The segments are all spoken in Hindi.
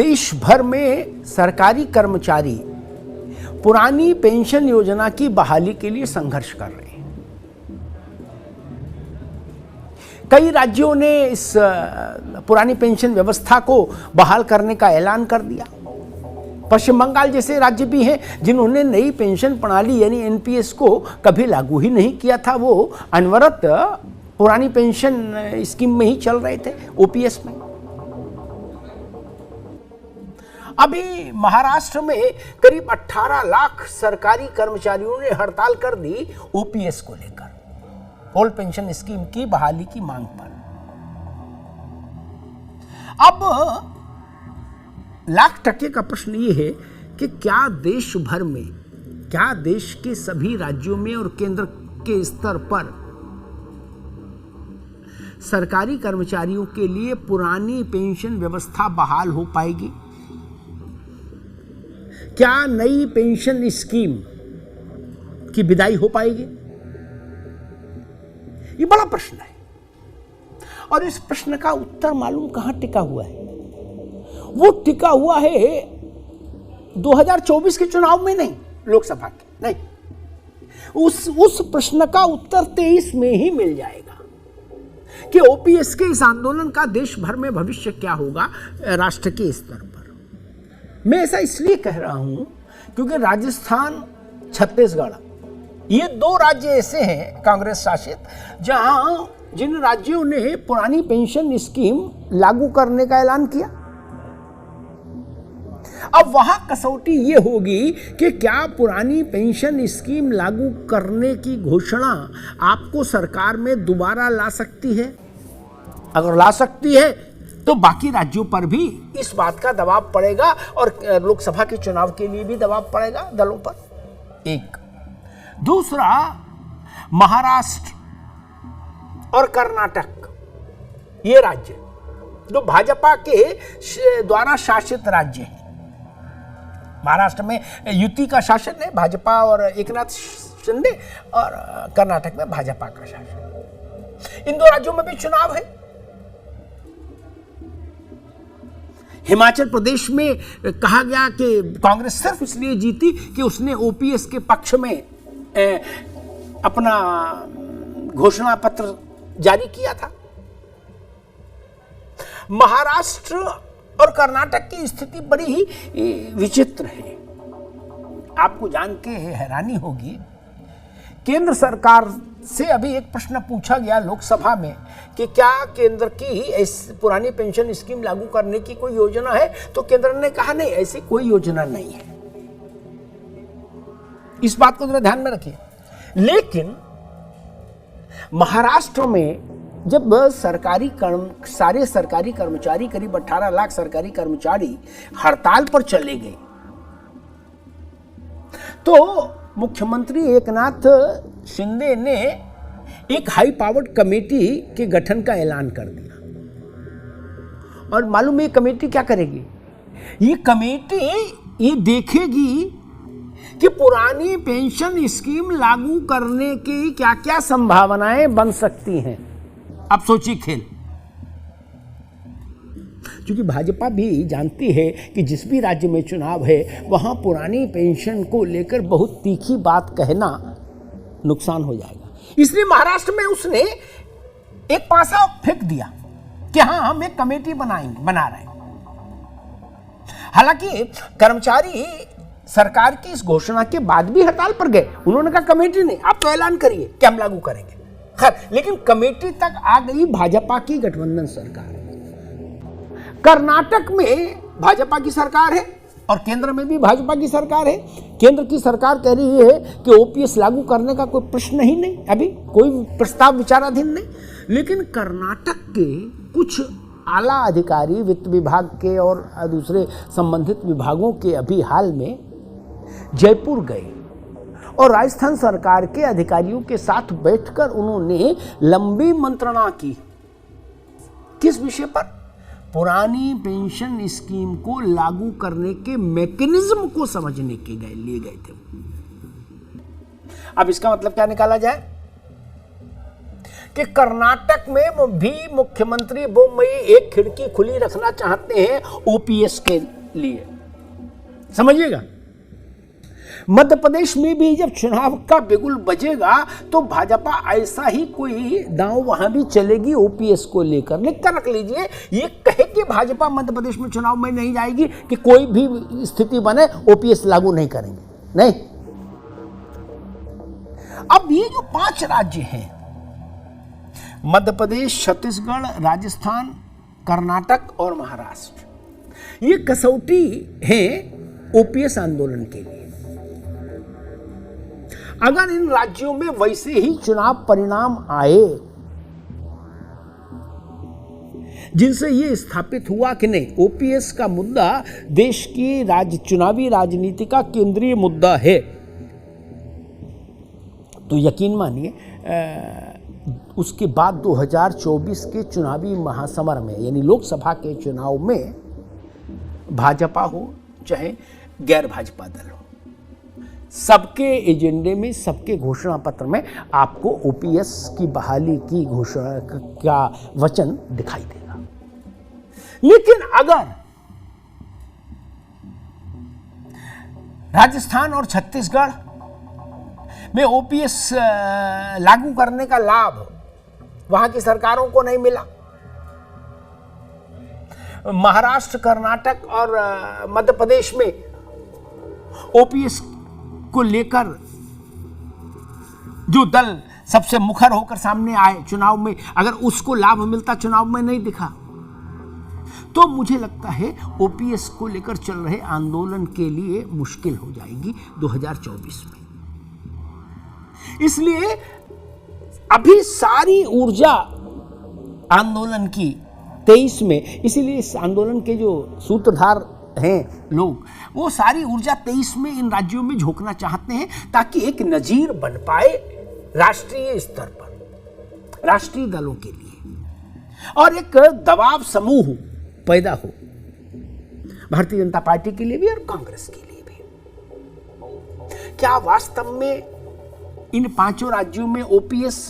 देश भर में सरकारी कर्मचारी पुरानी पेंशन योजना की बहाली के लिए संघर्ष कर रहे हैं। कई राज्यों ने इस पुरानी पेंशन व्यवस्था को बहाल करने का ऐलान कर दिया। पश्चिम बंगाल जैसे राज्य भी हैं जिन्होंने नई पेंशन प्रणाली यानी एनपीएस को कभी लागू ही नहीं किया था, वो अनवरत पुरानी पेंशन स्कीम में ही चल रहे थे, ओपीएस में। अभी महाराष्ट्र में करीब 18 लाख सरकारी कर्मचारियों ने हड़ताल कर दी ओपीएस को लेकर, ओल्ड पेंशन स्कीम की बहाली की मांग पर। अब लाख टके का प्रश्न ये है कि क्या देश भर में, क्या देश के सभी राज्यों में और केंद्र के स्तर पर सरकारी कर्मचारियों के लिए पुरानी पेंशन व्यवस्था बहाल हो पाएगी? क्या नई पेंशन स्कीम की विदाई हो पाएगी? ये बड़ा प्रश्न है और इस प्रश्न का उत्तर मालूम कहां टिका हुआ है? वो टिका हुआ है 2024 के चुनाव में नहीं, लोकसभा के नहीं। उस प्रश्न का उत्तर 23 में ही मिल जाएगा कि ओपीएस के इस आंदोलन का देश भर में भविष्य क्या होगा राष्ट्र के स्तर पर। मैं ऐसा इसलिए कह रहा हूं क्योंकि राजस्थान, छत्तीसगढ़, ये दो राज्य ऐसे हैं कांग्रेस शासित जिन राज्यों ने पुरानी पेंशन स्कीम लागू करने का ऐलान किया। अब वहां कसौटी ये होगी कि क्या पुरानी पेंशन स्कीम लागू करने की घोषणा आपको सरकार में दोबारा ला सकती है? अगर ला सकती है तो बाकी राज्यों पर भी इस बात का दबाव पड़ेगा और लोकसभा के चुनाव के लिए भी दबाव पड़ेगा दलों पर। एक दूसरा, महाराष्ट्र और कर्नाटक, ये राज्य जो भाजपा के द्वारा शासित राज्य हैं। महाराष्ट्र में युति का शासन है, भाजपा और एकनाथ शिंदे, और कर्नाटक में भाजपा का शासन। इन दो राज्यों में भी चुनाव है। हिमाचल प्रदेश में कहा गया कि कांग्रेस सिर्फ इसलिए जीती कि उसने ओपीएस के पक्ष में अपना घोषणा पत्र जारी किया था। महाराष्ट्र और कर्नाटक की स्थिति बड़ी ही विचित्र है। आपको जान के हैरानी होगी, केंद्र सरकार से अभी एक प्रश्न पूछा गया लोकसभा में कि क्या केंद्र की इस पुरानी पेंशन स्कीम लागू करने की कोई योजना है, तो केंद्र ने कहा नहीं, ऐसी कोई योजना नहीं है। इस बात को जरा ध्यान में रखिए। लेकिन महाराष्ट्र में जब सारे सरकारी कर्मचारी, करीब 18 लाख सरकारी कर्मचारी हड़ताल पर चले गए, तो मुख्यमंत्री एकनाथ शिंदे ने एक हाई पावर्ड कमेटी के गठन का ऐलान कर दिया। और मालूम है ये कमेटी क्या करेगी? ये कमेटी ये देखेगी कि पुरानी पेंशन स्कीम लागू करने की क्या क्या संभावनाएं बन सकती हैं। अब सोचिए खेल, क्योंकि भाजपा भी जानती है कि जिस भी राज्य में चुनाव है वहां पुरानी पेंशन को लेकर बहुत तीखी बात कहना नुकसान हो जाएगा। इसलिए महाराष्ट्र में उसने एक पासा फेंक दिया कि हाँ, हम एक कमेटी बना रहे हैं। हालांकि कर्मचारी सरकार की इस घोषणा के बाद भी हड़ताल पर गए। उन्होंने कहा कमेटी नहीं, आप तो ऐलान करिए कि हम लागू करेंगे। खैर, लेकिन कमेटी तक आ गई भाजपा की गठबंधन सरकार। कर्नाटक में भाजपा की सरकार है और केंद्र में भी भाजपा की सरकार है। केंद्र की सरकार कह रही है कि ओपीएस लागू करने का कोई प्रश्न ही नहीं, अभी कोई प्रस्ताव विचाराधीन नहीं। लेकिन कर्नाटक के कुछ आला अधिकारी वित्त विभाग के और दूसरे संबंधित विभागों के अभी हाल में जयपुर गए और राजस्थान सरकार के अधिकारियों के साथ बैठकर उन्होंने लंबी मंत्रणा की। किस विषय पर? पुरानी पेंशन स्कीम को लागू करने के मैकेनिज्म को समझने के लिए गए थे। अब इसका मतलब क्या निकाला जाए कि कर्नाटक में भी मुख्यमंत्री बोम्मई एक खिड़की खुली रखना चाहते हैं ओपीएस के लिए। समझिएगा, मध्य प्रदेश में भी जब चुनाव का बिगुल बजेगा तो भाजपा ऐसा ही कोई दांव वहां भी चलेगी ओपीएस को लेकर। लिख कर रख लीजिए, ये कहे कि भाजपा मध्य प्रदेश में चुनाव में नहीं जाएगी कि कोई भी स्थिति बने ओपीएस लागू नहीं करेंगे, नहीं। अब ये जो 5 राज्य हैं, मध्य प्रदेश, छत्तीसगढ़, राजस्थान, कर्नाटक और महाराष्ट्र, ये कसौटी है ओपीएस आंदोलन के लिए। अगर इन राज्यों में वैसे ही चुनाव परिणाम आए जिनसे ये स्थापित हुआ कि नहीं, ओपीएस का मुद्दा देश की चुनावी राजनीति का केंद्रीय मुद्दा है, तो यकीन मानिए उसके बाद 2024 के चुनावी महासमर में, यानी लोकसभा के चुनाव में, भाजपा हो चाहे गैर भाजपा दल हो, सबके एजेंडे में, सबके घोषणा पत्र में आपको ओपीएस की बहाली की घोषणा का वचन दिखाई देगा। लेकिन अगर राजस्थान और छत्तीसगढ़ में ओपीएस लागू करने का लाभ वहां की सरकारों को नहीं मिला, महाराष्ट्र, कर्नाटक और मध्य प्रदेश में ओपीएस को लेकर जो दल सबसे मुखर होकर सामने आए चुनाव में, अगर उसको लाभ मिलता, चुनाव में नहीं दिखा, तो मुझे लगता है ओपीएस को लेकर चल रहे आंदोलन के लिए मुश्किल हो जाएगी 2024 में। इसलिए अभी सारी ऊर्जा आंदोलन की 23 में, इसीलिए इस आंदोलन के जो सूत्रधार हैं लोग, वो सारी ऊर्जा 23 में इन राज्यों में झोंकना चाहते हैं ताकि एक नजीर बन पाए राष्ट्रीय स्तर पर, राष्ट्रीय दलों के लिए, और एक दबाव समूह पैदा हो भारतीय जनता पार्टी के लिए भी और कांग्रेस के लिए भी। क्या वास्तव में इन 5 राज्यों में ओपीएस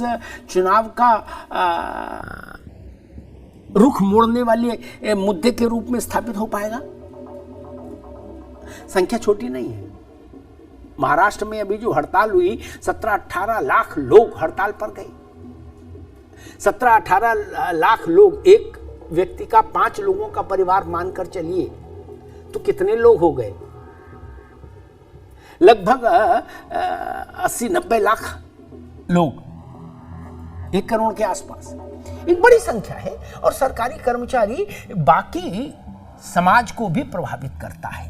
चुनाव का रुख मोड़ने वाले मुद्दे के रूप में स्थापित हो पाएगा? संख्या छोटी नहीं है। महाराष्ट्र में अभी जो हड़ताल हुई, 17-18 लाख लोग हड़ताल पर गए। 17-18 लाख लोग, एक व्यक्ति का 5 लोगों का परिवार मानकर चलिए तो कितने लोग हो गए? लगभग 80-90 लाख लोग, 1 करोड़ के आसपास। एक बड़ी संख्या है, और सरकारी कर्मचारी बाकी समाज को भी प्रभावित करता है।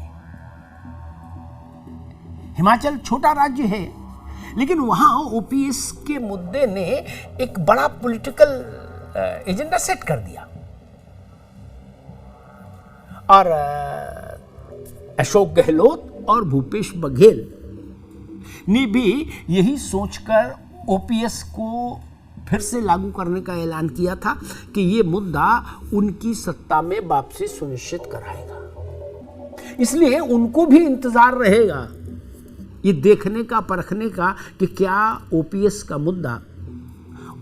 हिमाचल छोटा राज्य है, लेकिन वहां ओपीएस के मुद्दे ने एक बड़ा पॉलिटिकल एजेंडा सेट कर दिया, और अशोक गहलोत और भूपेश बघेल ने भी यही सोचकर ओपीएस को फिर से लागू करने का ऐलान किया था कि ये मुद्दा उनकी सत्ता में वापसी सुनिश्चित कराएगा। इसलिए उनको भी इंतजार रहेगा ये देखने का, परखने का कि क्या ओपीएस का मुद्दा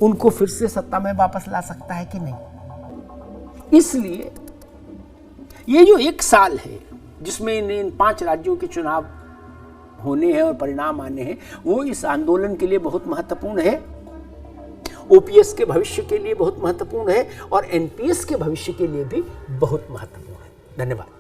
उनको फिर से सत्ता में वापस ला सकता है कि नहीं। इसलिए ये जो 1 साल है जिसमें इन 5 राज्यों के चुनाव होने हैं और परिणाम आने हैं, वो इस आंदोलन के लिए बहुत महत्वपूर्ण है, ओपीएस के भविष्य के लिए बहुत महत्वपूर्ण है, और एनपीएस के भविष्य के लिए भी बहुत महत्वपूर्ण है। धन्यवाद।